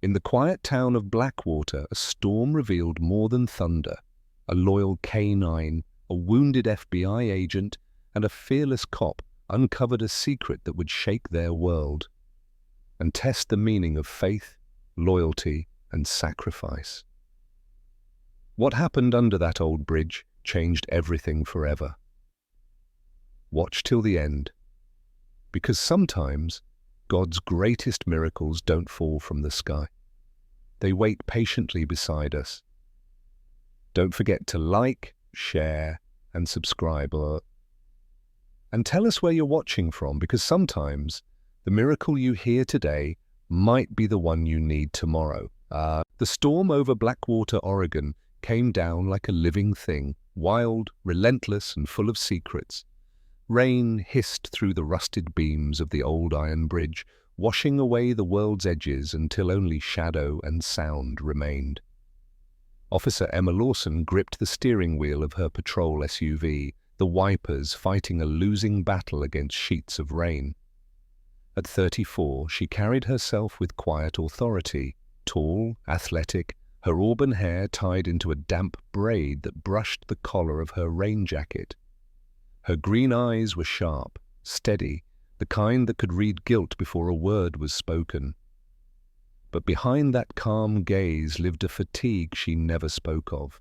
In the quiet town of Blackwater, a storm revealed more than thunder. A loyal K-9, a wounded FBI agent, and a fearless cop uncovered a secret that would shake their world and test the meaning of faith, loyalty, and sacrifice. What happened under that old bridge changed everything forever. Watch till the end, because sometimes God's greatest miracles don't fall from the sky. They wait patiently beside us. Don't forget to like, share, and subscribe. And tell us where you're watching from, because sometimes the miracle you hear today might be the one you need tomorrow. The storm over Blackwater, Oregon came down like a living thing, wild, relentless, and full of secrets. Rain hissed through the rusted beams of the old iron bridge, washing away the world's edges until only shadow and sound remained. Officer Emma Lawson gripped the steering wheel of her patrol SUV, the wipers fighting a losing battle against sheets of rain. At 34, she carried herself with quiet authority, tall, athletic, her auburn hair tied into a damp braid that brushed the collar of her rain jacket. Her green eyes were sharp, steady, the kind that could read guilt before a word was spoken. But behind that calm gaze lived a fatigue she never spoke of.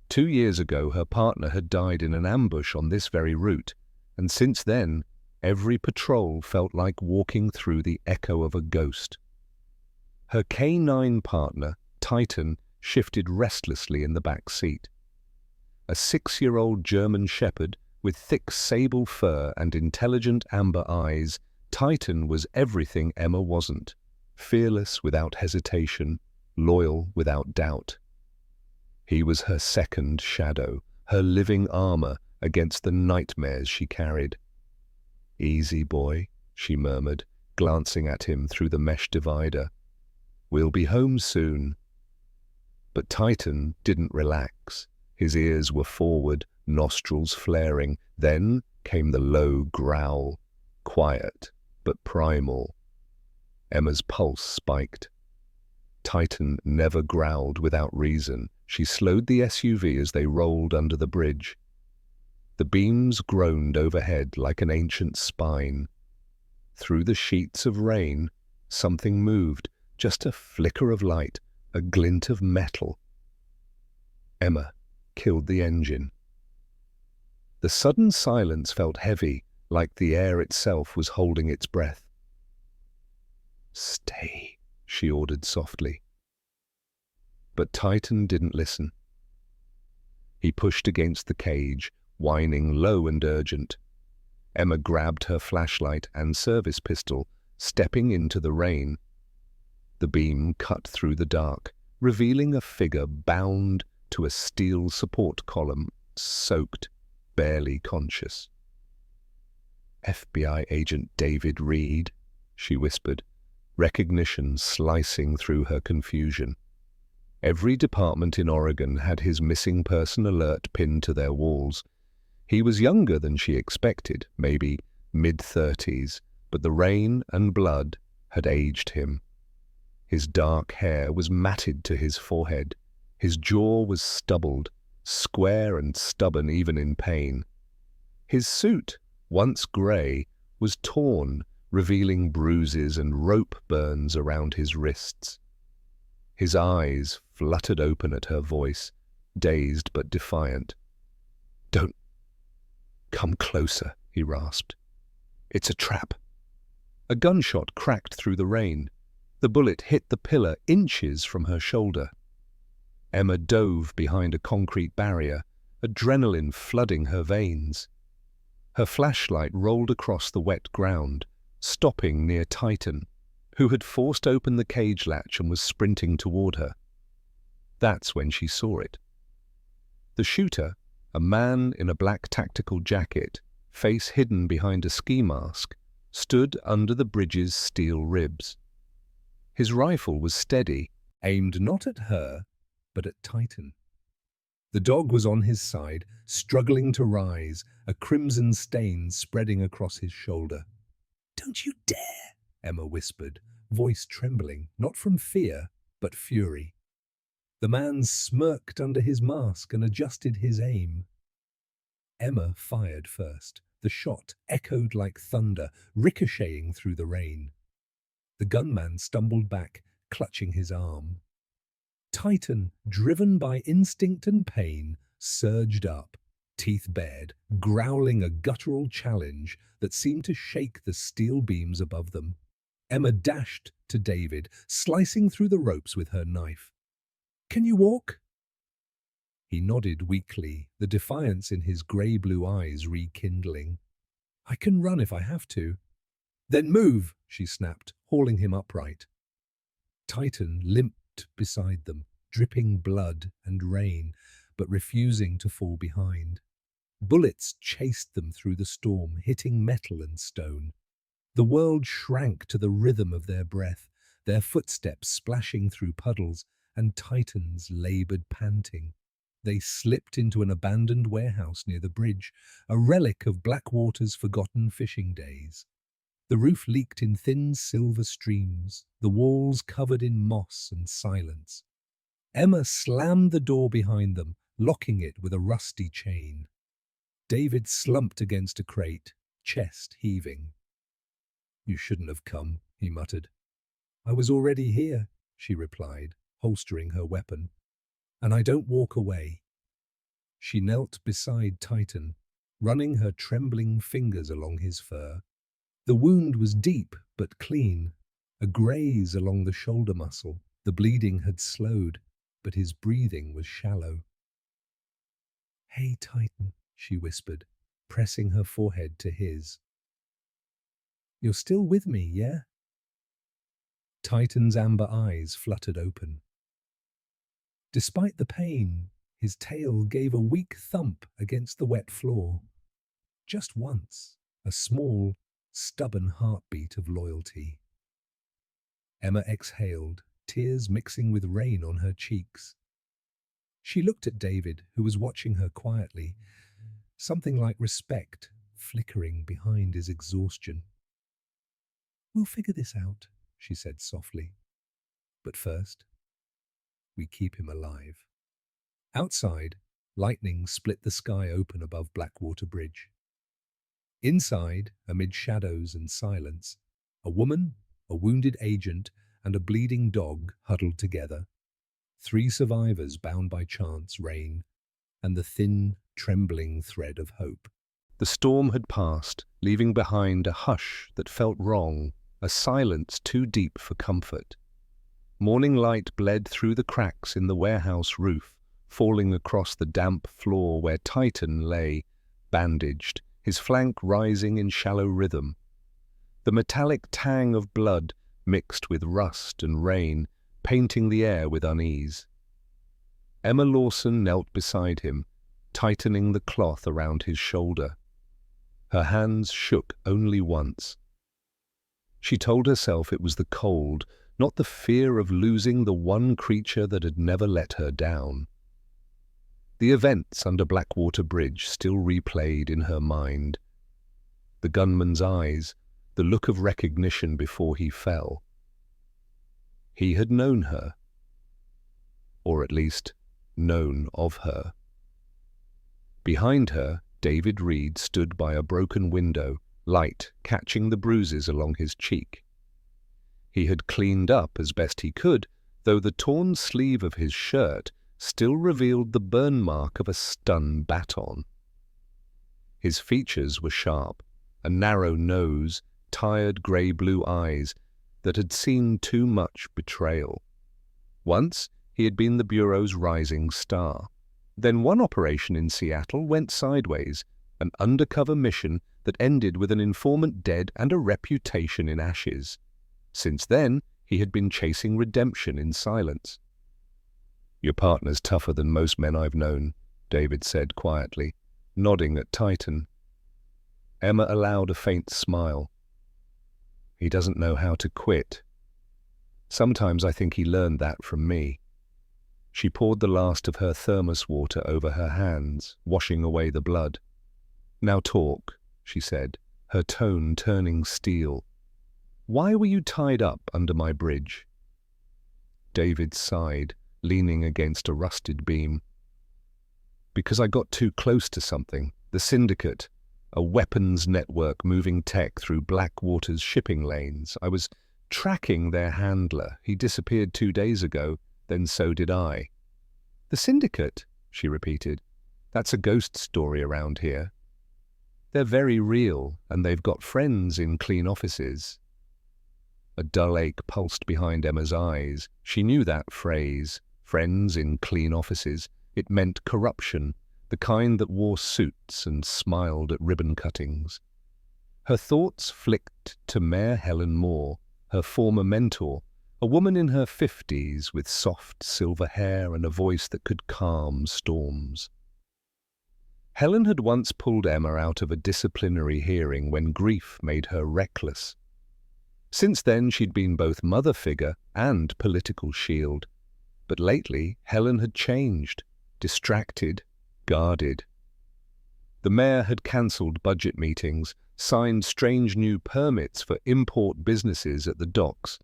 2 years ago, her partner had died in an ambush on this very route, and since then, every patrol felt like walking through the echo of a ghost. Her K-9 partner, Titan, shifted restlessly in the back seat. A 6-year-old German shepherd with thick sable fur and intelligent amber eyes, Titan was everything Emma wasn't. Fearless without hesitation, loyal without doubt. He was her second shadow, her living armor against the nightmares she carried. "Easy, boy," she murmured, glancing at him through the mesh divider. "We'll be home soon." But Titan didn't relax. His ears were forward, nostrils flaring. Then came the low growl, quiet but primal. Emma's pulse spiked. Titan never growled without reason. She slowed the SUV as they rolled under the bridge. The beams groaned overhead like an ancient spine. Through the sheets of rain, something moved, just a flicker of light, a glint of metal. Emma killed the engine. The sudden silence felt heavy, like the air itself was holding its breath. "Stay," she ordered softly. But Titan didn't listen. He pushed against the cage, whining low and urgent. Emma grabbed her flashlight and service pistol, stepping into the rain. The beam cut through the dark, revealing a figure bound to a steel support column, soaked, barely conscious. "FBI agent David Reed," she whispered, recognition slicing through her confusion. Every department in Oregon had his missing person alert pinned to their walls. He was younger than she expected, maybe mid-30s, but the rain and blood had aged him. His dark hair was matted to his forehead. His jaw was stubbled, square and stubborn even in pain. His suit, once grey, was torn, revealing bruises and rope burns around his wrists. His eyes fluttered open at her voice, dazed but defiant. "Don't come closer," he rasped. "It's a trap." A gunshot cracked through the rain. The bullet hit the pillar inches from her shoulder. Emma dove behind a concrete barrier, adrenaline flooding her veins. Her flashlight rolled across the wet ground, stopping near Titan, who had forced open the cage latch and was sprinting toward her. That's when she saw it. The shooter, a man in a black tactical jacket, face hidden behind a ski mask, stood under the bridge's steel ribs. His rifle was steady, aimed not at her, but at Titan. The dog was on his side, struggling to rise, a crimson stain spreading across his shoulder. "Don't you dare," Emma whispered, voice trembling, not from fear, but fury. The man smirked under his mask and adjusted his aim. Emma fired first. The shot echoed like thunder, ricocheting through the rain. The gunman stumbled back, clutching his arm. Titan, driven by instinct and pain, surged up, teeth bared, growling a guttural challenge that seemed to shake the steel beams above them. Emma dashed to David, slicing through the ropes with her knife. "Can you walk?" He nodded weakly, the defiance in his grey-blue eyes rekindling. "I can run if I have to." "Then move," she snapped, hauling him upright. Titan limped beside them, dripping blood and rain, but refusing to fall behind. Bullets chased them through the storm, hitting metal and stone. The world shrank to the rhythm of their breath, their footsteps splashing through puddles, and Titan's labored panting. They slipped into an abandoned warehouse near the bridge, a relic of Blackwater's forgotten fishing days. The roof leaked in thin silver streams, the walls covered in moss and silence. Emma slammed the door behind them, locking it with a rusty chain. David slumped against a crate, chest heaving. "You shouldn't have come," he muttered. "I was already here," she replied, holstering her weapon. "And I don't walk away." She knelt beside Titan, running her trembling fingers along his fur. The wound was deep but clean, a graze along the shoulder muscle. The bleeding had slowed, but his breathing was shallow. "Hey, Titan," she whispered, pressing her forehead to his. "You're still with me, yeah?" Titan's amber eyes fluttered open. Despite the pain, his tail gave a weak thump against the wet floor. Just once, a small, stubborn heartbeat of loyalty. Emma exhaled, tears mixing with rain on her cheeks. She looked at David, who was watching her quietly, something like respect flickering behind his exhaustion. "We'll figure this out," she said softly. "But first, we keep him alive." Outside, lightning split the sky open above Blackwater Bridge. Inside, amid shadows and silence, a woman, a wounded agent, and a bleeding dog huddled together. 3 survivors bound by chance, rain, and the thin, trembling thread of hope. The storm had passed, leaving behind a hush that felt wrong, a silence too deep for comfort. Morning light bled through the cracks in the warehouse roof, falling across the damp floor where Titan lay, bandaged, his flank rising in shallow rhythm. The metallic tang of blood mixed with rust and rain, painting the air with unease. Emma Lawson knelt beside him, tightening the cloth around his shoulder. Her hands shook only once. She told herself it was the cold, not the fear of losing the one creature that had never let her down. The events under Blackwater Bridge still replayed in her mind. The gunman's eyes, the look of recognition before he fell. He had known her, or at least known of her. Behind her, David Reed stood by a broken window, light catching the bruises along his cheek. He had cleaned up as best he could, though the torn sleeve of his shirt still revealed the burn mark of a stun baton. His features were sharp, a narrow nose, tired grey-blue eyes that had seen too much betrayal. Once, he had been the Bureau's rising star. Then one operation in Seattle went sideways, an undercover mission that ended with an informant dead and a reputation in ashes. Since then, he had been chasing redemption in silence. "Your partner's tougher than most men I've known," David said quietly, nodding at Titan. Emma allowed a faint smile. "He doesn't know how to quit. Sometimes I think he learned that from me." She poured the last of her thermos water over her hands, washing away the blood. "Now talk," she said, her tone turning steel. Why were you tied up under my bridge?" David sighed, leaning against a rusted beam. "Because I got too close to something. The Syndicate, a weapons network moving tech through Blackwater's shipping lanes. I was tracking their handler. He disappeared 2 days ago, then so did I." "The Syndicate?" she repeated. "That's a ghost story around here." "They're very real, and they've got friends in clean offices." A dull ache pulsed behind Emma's eyes. She knew that phrase, friends in clean offices. It meant corruption, the kind that wore suits and smiled at ribbon cuttings. Her thoughts flicked to Mayor Helen Moore, her former mentor, a woman in her 50s with soft silver hair and a voice that could calm storms. Helen had once pulled Emma out of a disciplinary hearing when grief made her reckless. Since then, she'd been both mother figure and political shield. But lately, Helen had changed, distracted, guarded. The mayor had cancelled budget meetings, signed strange new permits for import businesses at the docks.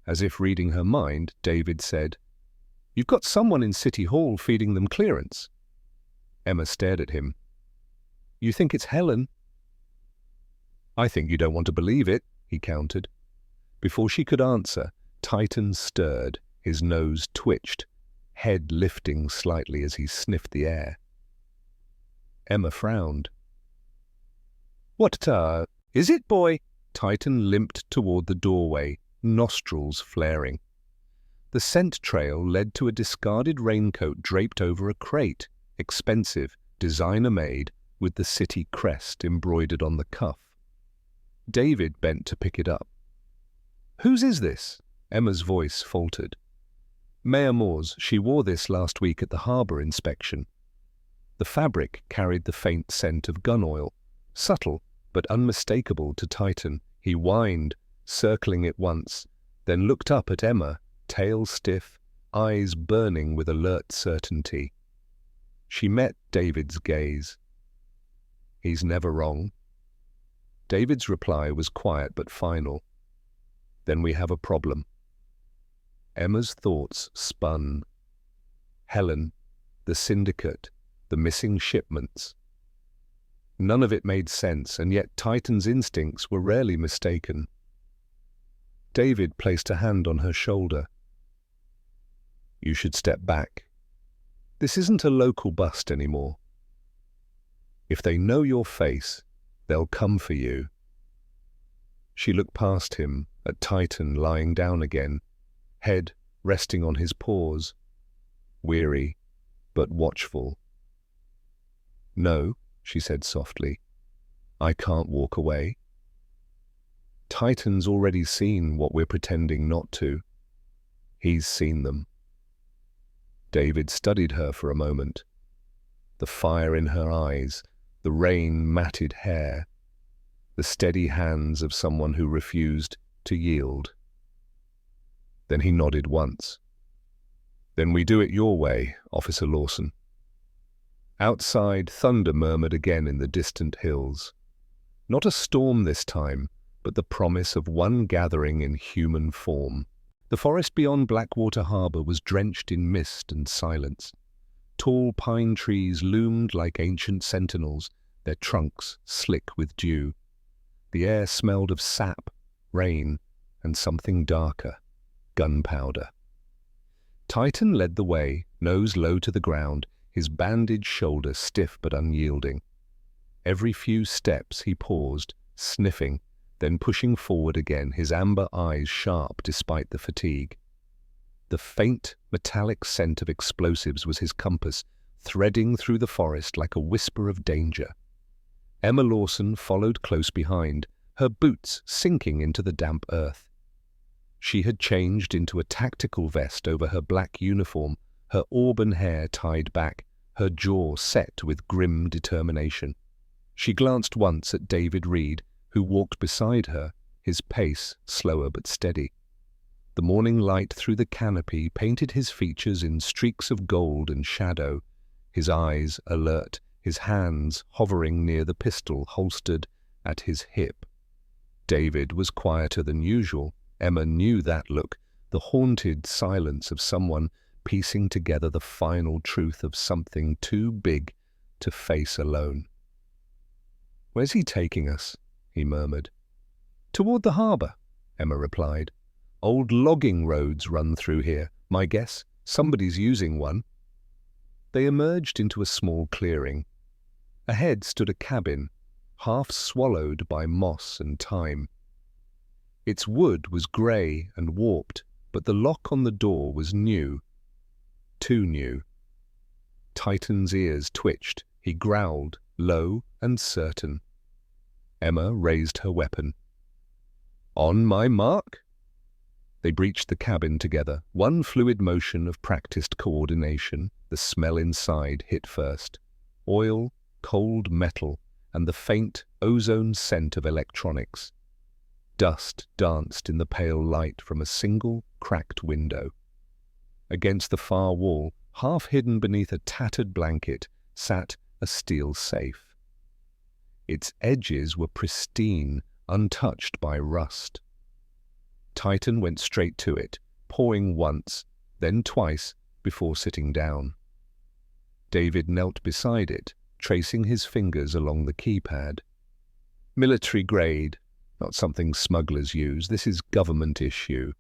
As if reading her mind, David said, "You've got someone in City Hall feeding them clearance." Emma stared at him. "You think it's Helen?" "I think you don't want to believe it," he countered. Before she could answer, Titan stirred, his nose twitched, head lifting slightly as he sniffed the air. Emma frowned. "What, is it, boy?" Titan limped toward the doorway, nostrils flaring. The scent trail led to a discarded raincoat draped over a crate, expensive, designer-made, with the city crest embroidered on the cuff. David bent to pick it up. "Whose is this?" Emma's voice faltered. "Mayor Moore's. She wore this last week at the harbour inspection." The fabric carried the faint scent of gun oil, subtle but unmistakable to Titan. He whined, circling it once, then looked up at Emma, tail stiff, eyes burning with alert certainty. She met David's gaze. "He's never wrong." David's reply was quiet but final. "Then we have a problem." Emma's thoughts spun. Helen, the Syndicate, the missing shipments. None of it made sense, and yet Titan's instincts were rarely mistaken. David placed a hand on her shoulder. "You should step back. This isn't a local bust anymore. If they know your face, they'll come for you." She looked past him at Titan lying down again, head resting on his paws, weary but watchful. "No," she said softly, "I can't walk away. Titan's already seen what we're pretending not to. He's seen them." David studied her for a moment. The fire in her eyes, the rain-matted hair, the steady hands of someone who refused to yield. Then he nodded once. "Then we do it your way, Officer Lawson." Outside, thunder murmured again in the distant hills. Not a storm this time, but the promise of one gathering in human form. The forest beyond Blackwater Harbour was drenched in mist and silence. Tall pine trees loomed like ancient sentinels, their trunks slick with dew. The air smelled of sap, rain, and something darker, gunpowder. Titan led the way, nose low to the ground, his bandaged shoulder stiff but unyielding. Every few steps he paused, sniffing, then pushing forward again, his amber eyes sharp despite the fatigue. The faint, metallic scent of explosives was his compass, threading through the forest like a whisper of danger. Emma Lawson followed close behind, her boots sinking into the damp earth. She had changed into a tactical vest over her black uniform, her auburn hair tied back, her jaw set with grim determination. She glanced once at David Reed, who walked beside her, his pace slower but steady. The morning light through the canopy painted his features in streaks of gold and shadow, his eyes alert, his hands hovering near the pistol holstered at his hip. David was quieter than usual. Emma knew that look, the haunted silence of someone piecing together the final truth of something too big to face alone. "Where's he taking us?" he murmured. "Toward the harbour," Emma replied. "Old logging roads run through here. My guess, somebody's using one." They emerged into a small clearing. Ahead stood a cabin, half swallowed by moss and time. Its wood was grey and warped, but the lock on the door was new. Too new. Titan's ears twitched. He growled, low and certain. Emma raised her weapon. "On my mark?" They breached the cabin together, one fluid motion of practiced coordination. The smell inside hit first. Oil, cold metal, and the faint ozone scent of electronics. Dust danced in the pale light from a single cracked window. Against the far wall, half hidden beneath a tattered blanket, sat a steel safe. Its edges were pristine, untouched by rust. Titan went straight to it, pawing once, then twice, before sitting down. David knelt beside it, tracing his fingers along the keypad. "Military grade, not something smugglers use. This is government issue."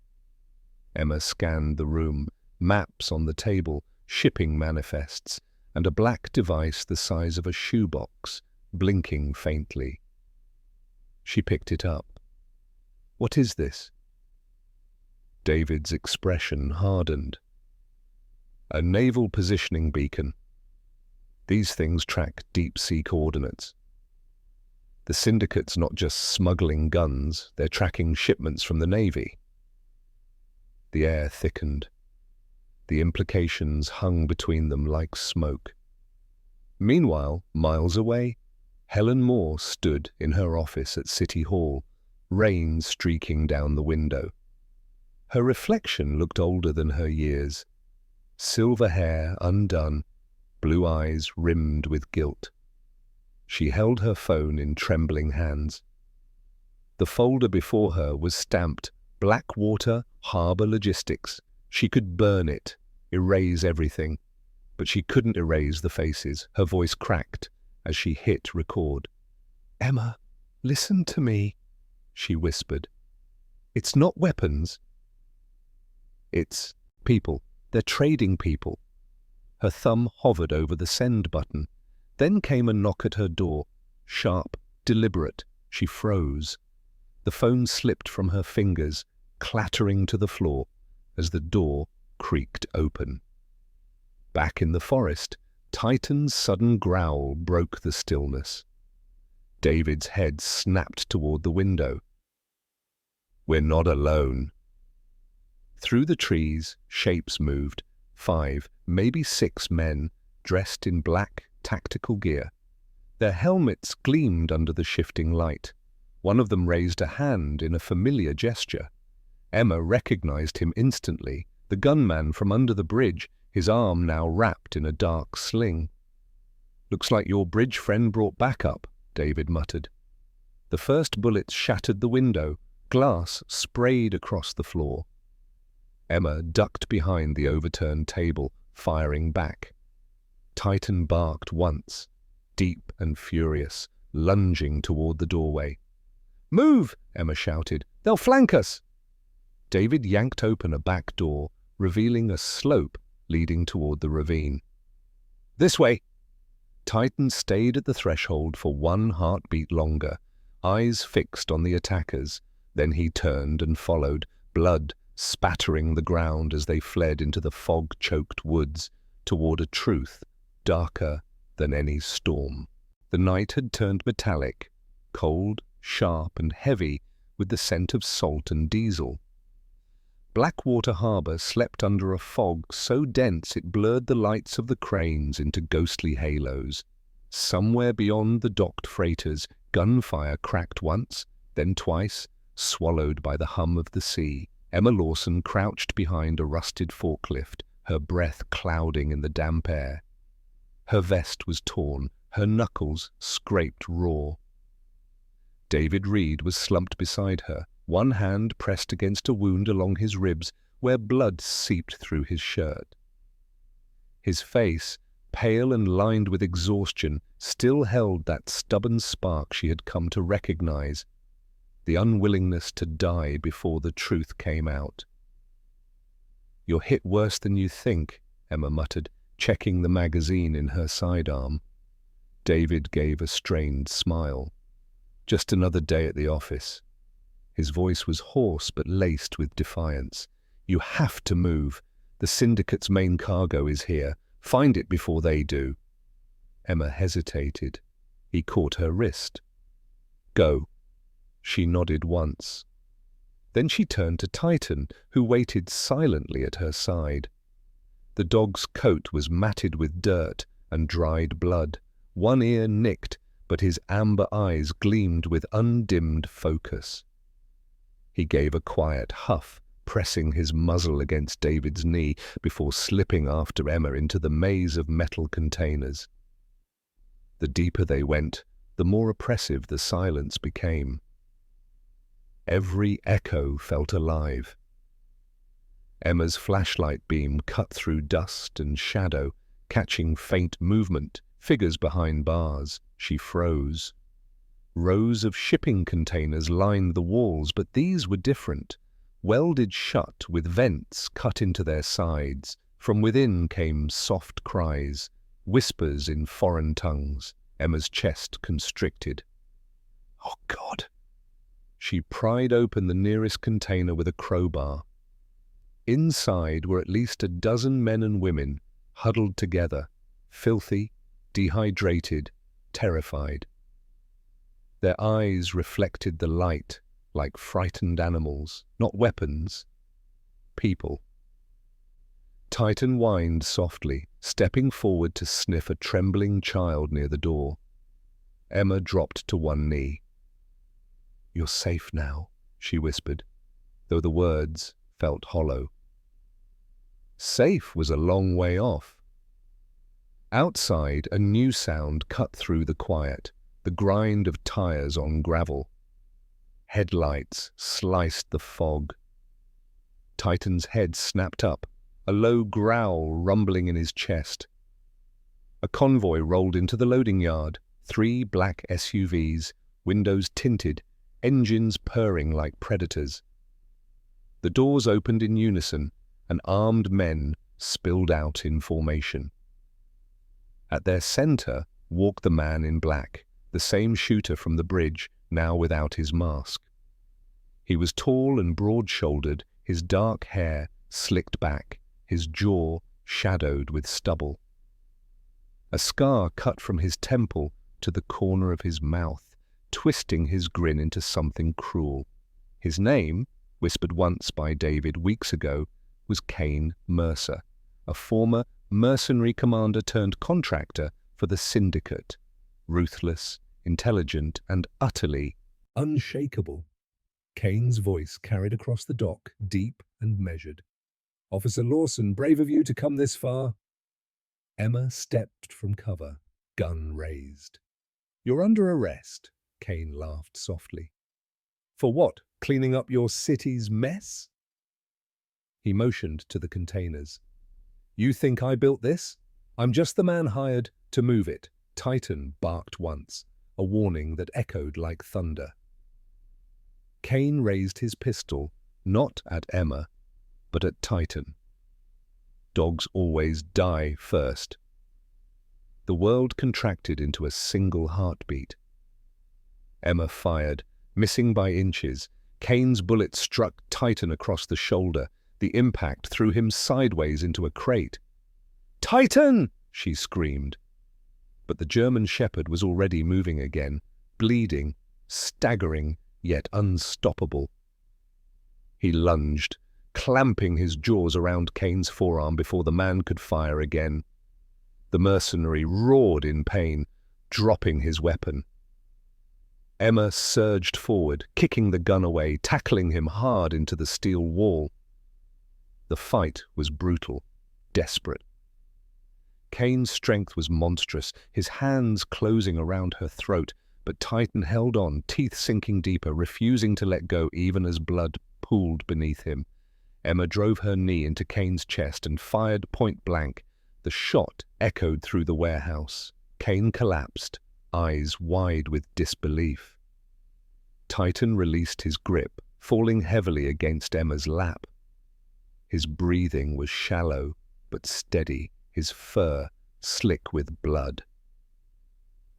Emma scanned the room, maps on the table, shipping manifests, and a black device the size of a shoebox, blinking faintly. She picked it up. "What is this?" David's expression hardened. "A naval positioning beacon. These things track deep-sea coordinates. The syndicate's not just smuggling guns, they're tracking shipments from the Navy." The air thickened. The implications hung between them like smoke. Meanwhile, miles away, Helen Moore stood in her office at City Hall, rain streaking down the window. Her reflection looked older than her years. Silver hair undone, blue eyes rimmed with guilt. She held her phone in trembling hands. The folder before her was stamped Blackwater Harbour Logistics. She could burn it, erase everything, but she couldn't erase the faces. Her voice cracked as she hit record. "Emma, listen to me," she whispered. "It's not weapons. It's people. They're trading people." Her thumb hovered over the send button. Then came a knock at her door. Sharp, deliberate. She froze. The phone slipped from her fingers, clattering to the floor as the door creaked open. Back in the forest, Titan's sudden growl broke the stillness. David's head snapped toward the window. "We're not alone." Through the trees, shapes moved. 5, maybe 6 men, dressed in black, tactical gear. Their helmets gleamed under the shifting light. One of them raised a hand in a familiar gesture. Emma recognized him instantly, the gunman from under the bridge, his arm now wrapped in a dark sling. "Looks like your bridge friend brought backup," David muttered. The first bullets shattered the window. Glass sprayed across the floor. Emma ducked behind the overturned table, firing back. Titan barked once, deep and furious, lunging toward the doorway. "Move!" Emma shouted. "They'll flank us!" David yanked open a back door, revealing a slope leading toward the ravine. "This way!" Titan stayed at the threshold for one heartbeat longer, eyes fixed on the attackers. Then he turned and followed, blood spattering the ground as they fled into the fog-choked woods toward a truth darker than any storm. The night had turned metallic, cold, sharp, and heavy with the scent of salt and diesel. Blackwater Harbour slept under a fog so dense it blurred the lights of the cranes into ghostly halos. Somewhere beyond the docked freighters, gunfire cracked once, then twice, swallowed by the hum of the sea. Emma Lawson crouched behind a rusted forklift, her breath clouding in the damp air. Her vest was torn, her knuckles scraped raw. David Reed was slumped beside her, one hand pressed against a wound along his ribs where blood seeped through his shirt. His face, pale and lined with exhaustion, still held that stubborn spark she had come to recognize, the unwillingness to die before the truth came out. "You're hit worse than you think," Emma muttered, checking the magazine in her sidearm. David gave a strained smile. "Just another day at the office." His voice was hoarse but laced with defiance. "You have to move. The syndicate's main cargo is here. Find it before they do." Emma hesitated. He caught her wrist. "Go." She nodded once. Then she turned to Titan, who waited silently at her side. The dog's coat was matted with dirt and dried blood, one ear nicked, but his amber eyes gleamed with undimmed focus. He gave a quiet huff, pressing his muzzle against David's knee before slipping after Emma into the maze of metal containers. The deeper they went, the more oppressive the silence became. Every echo felt alive. Emma's flashlight beam cut through dust and shadow, catching faint movement, figures behind bars. She froze. Rows of shipping containers lined the walls, but these were different. Welded shut with vents cut into their sides, from within came soft cries, whispers in foreign tongues. Emma's chest constricted. "Oh, God!" She pried open the nearest container with a crowbar. Inside were at least a dozen men and women, huddled together, filthy, dehydrated, terrified. Their eyes reflected the light like frightened animals, not weapons, people. Titan whined softly, stepping forward to sniff a trembling child near the door. Emma dropped to one knee. "You're safe now," she whispered, though the words felt hollow. Safe was a long way off. Outside, a new sound cut through the quiet, the grind of tires on gravel. Headlights sliced the fog. Titan's head snapped up, a low growl rumbling in his chest. A convoy rolled into the loading yard, 3 black SUVs, windows tinted, engines purring like predators. The doors opened in unison, and armed men spilled out in formation. At their center walked the man in black, the same shooter from the bridge, now without his mask. He was tall and broad-shouldered, his dark hair slicked back, his jaw shadowed with stubble. A scar cut from his temple to the corner of his mouth, twisting his grin into something cruel. His name, whispered once by David weeks ago, was Kane Mercer, a former mercenary commander turned contractor for the Syndicate, ruthless, intelligent, and utterly unshakable. Kane's voice carried across the dock, deep and measured. "Officer Lawson, brave of you to come this far." Emma stepped from cover, gun raised. "You're under arrest," Kane laughed softly. "For what? Cleaning up your city's mess?" He motioned to the containers. "You think I built this? I'm just the man hired to move it." Titan barked once, a warning that echoed like thunder. Kane raised his pistol, not at Emma, but at Titan. Dogs always die first. The world contracted into a single heartbeat. Emma fired, missing by inches. Kane's bullet struck Titan across the shoulder. The impact threw him sideways into a crate. "Titan!" she screamed. But the German shepherd was already moving again, bleeding, staggering, yet unstoppable. He lunged, clamping his jaws around Kane's forearm before the man could fire again. The mercenary roared in pain, dropping his weapon. Emma surged forward, kicking the gun away, tackling him hard into the steel wall. The fight was brutal, desperate. Kane's strength was monstrous, his hands closing around her throat, but Titan held on, teeth sinking deeper, refusing to let go even as blood pooled beneath him. Emma drove her knee into Kane's chest and fired point blank. The shot echoed through the warehouse. Kane collapsed, eyes wide with disbelief. Titan released his grip, falling heavily against Emma's lap. His breathing was shallow but steady, his fur slick with blood.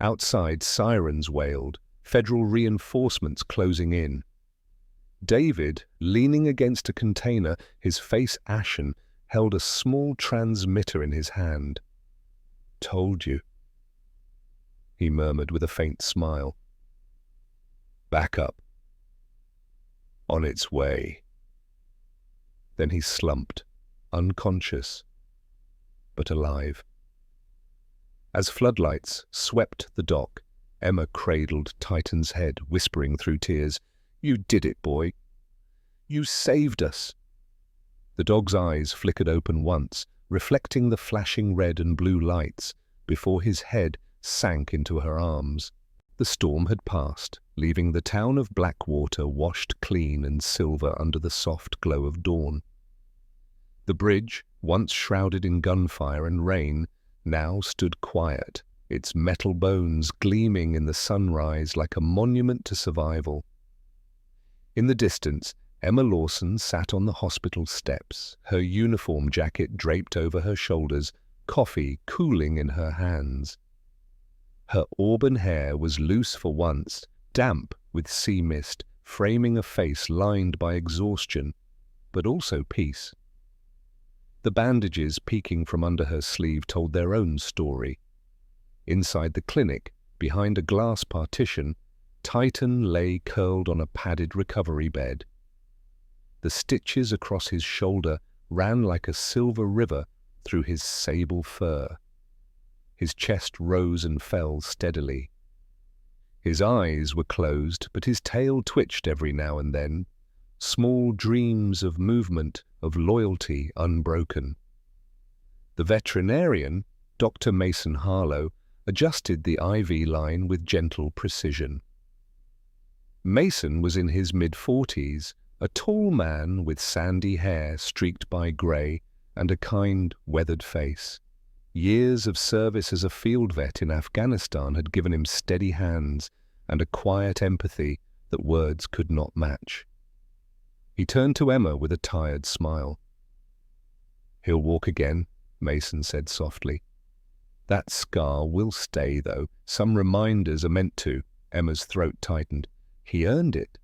Outside, sirens wailed, federal reinforcements closing in. David, leaning against a container, his face ashen, held a small transmitter in his hand. "Told you," he murmured with a faint smile. "Back up. On its way." Then he slumped, unconscious, but alive. As floodlights swept the dock, Emma cradled Titan's head, whispering through tears, "You did it, boy. You saved us." The dog's eyes flickered open once, reflecting the flashing red and blue lights, before his head sank into her arms. The storm had passed, leaving the town of Blackwater washed clean and silver under the soft glow of dawn. The bridge, once shrouded in gunfire and rain, now stood quiet, its metal bones gleaming in the sunrise like a monument to survival. In the distance, Emma Lawson sat on the hospital steps, her uniform jacket draped over her shoulders, coffee cooling in her hands. Her auburn hair was loose for once, damp with sea mist, framing a face lined by exhaustion, but also peace. The bandages peeking from under her sleeve told their own story. Inside the clinic, behind a glass partition, Titan lay curled on a padded recovery bed. The stitches across his shoulder ran like a silver river through his sable fur. His chest rose and fell steadily. His eyes were closed, but his tail twitched every now and then, small dreams of movement, of loyalty unbroken. The veterinarian, Dr. Mason Harlow, adjusted the IV line with gentle precision. Mason was in his mid-40s, a tall man with sandy hair streaked by grey and a kind, weathered face. Years of service as a field vet in Afghanistan had given him steady hands and a quiet empathy that words could not match. He turned to Emma with a tired smile. "He'll walk again," Mason said softly. "That scar will stay, though. Some reminders are meant to." Emma's throat tightened. "He earned it."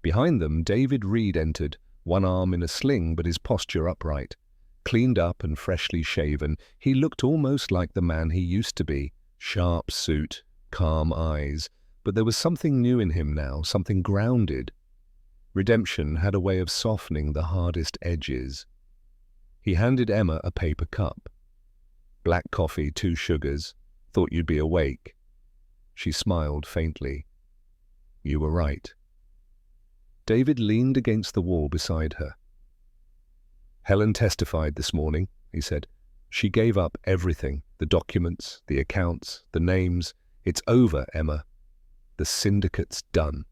Behind them, David Reed entered, one arm in a sling but his posture upright. Cleaned up and freshly shaven, he looked almost like the man he used to be. Sharp suit, calm eyes, but there was something new in him now, something grounded. Redemption had a way of softening the hardest edges. He handed Emma a paper cup. "Black coffee, 2 sugars. Thought you'd be awake." She smiled faintly. "You were right." David leaned against the wall beside her. "Helen testified this morning," he said. "She gave up everything, the documents, the accounts, the names. It's over, Emma. The syndicate's done."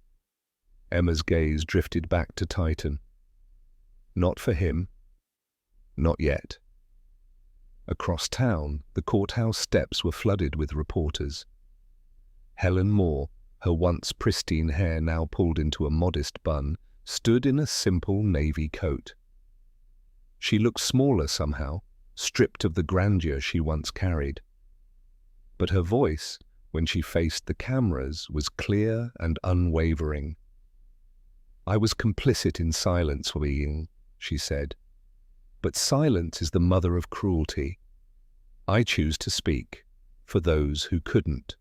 Emma's gaze drifted back to Titan. "Not for him. Not yet." Across town, the courthouse steps were flooded with reporters. Helen Moore, her once pristine hair now pulled into a modest bun, stood in a simple navy coat. She looked smaller somehow, stripped of the grandeur she once carried. But her voice, when she faced the cameras, was clear and unwavering. "I was complicit in silence, Wing," she said. "But silence is the mother of cruelty. I choose to speak, for those who couldn't."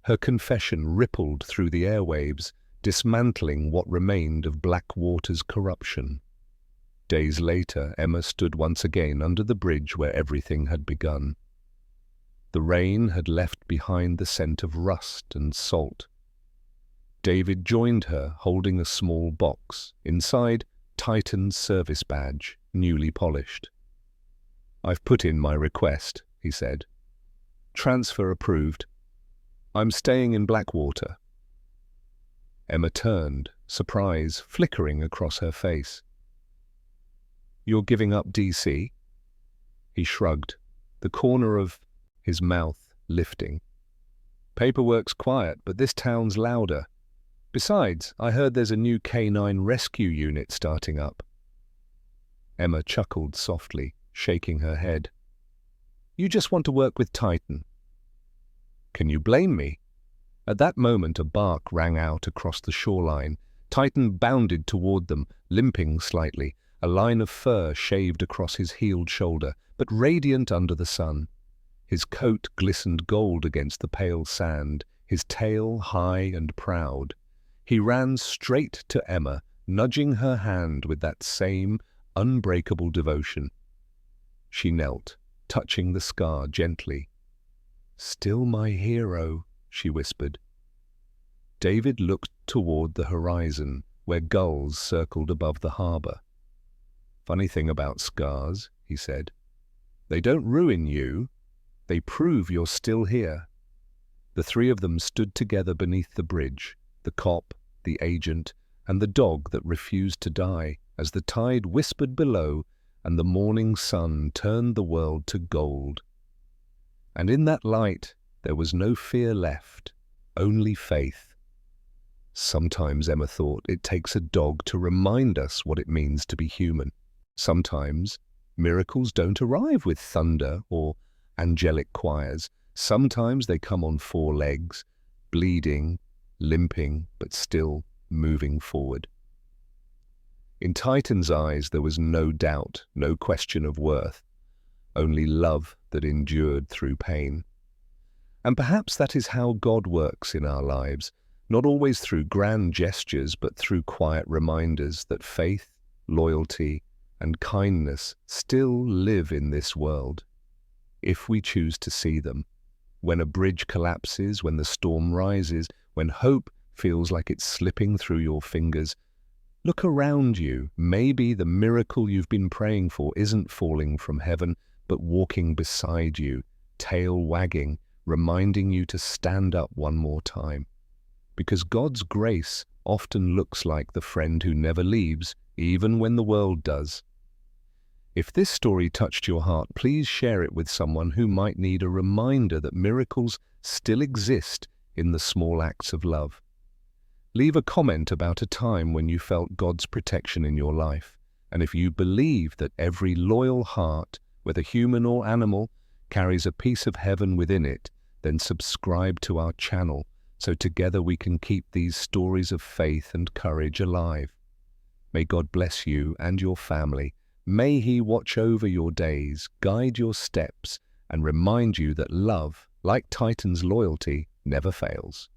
Her confession rippled through the airwaves, dismantling what remained of Blackwater's corruption. Days later, Emma stood once again under the bridge where everything had begun. The rain had left behind the scent of rust and salt. David joined her, holding a small box, inside Titan's service badge, newly polished. "I've put in my request," he said. "Transfer approved. I'm staying in Blackwater. Emma turned, surprise flickering across her face. You're giving up DC? He shrugged, the corner of his mouth lifting. Paperwork's quiet, but this town's louder. Besides, I heard there's a new canine rescue unit starting up. Emma chuckled softly, shaking her head. You just want to work with Titan. Can you blame me? At that moment, a bark rang out across the shoreline. Titan bounded toward them, limping slightly, a line of fur shaved across his healed shoulder, but radiant under the sun. His coat glistened gold against the pale sand, his tail high and proud. He ran straight to Emma, nudging her hand with that same unbreakable devotion. She knelt, touching the scar gently. Still my hero, she whispered. David looked toward the horizon, where gulls circled above the harbor. Funny thing about scars, he said. They don't ruin you. They prove you're still here. The three of them stood together beneath the bridge, the cop, the agent, and the dog that refused to die, as the tide whispered below and the morning sun turned the world to gold. And in that light there was no fear left, only faith. Sometimes, Emma thought, it takes a dog to remind us what it means to be human. Sometimes miracles don't arrive with thunder or angelic choirs. Sometimes they come on four legs, bleeding, limping, but still moving forward. In Titan's eyes there was no doubt, no question of worth, only love that endured through pain. And perhaps that is how God works in our lives, not always through grand gestures, but through quiet reminders that faith, loyalty, and kindness still live in this world, if we choose to see them. When a bridge collapses, when the storm rises, when hope feels like it's slipping through your fingers, look around you. Maybe the miracle you've been praying for isn't falling from heaven, but walking beside you, tail wagging, reminding you to stand up one more time. Because God's grace often looks like the friend who never leaves, even when the world does. If this story touched your heart, please share it with someone who might need a reminder that miracles still exist in the small acts of love. Leave a comment about a time when you felt God's protection in your life. And if you believe that every loyal heart, whether human or animal, carries a piece of heaven within it, then subscribe to our channel so together we can keep these stories of faith and courage alive. May God bless you and your family. May He watch over your days, guide your steps, and remind you that love, like Titan's loyalty, never fails.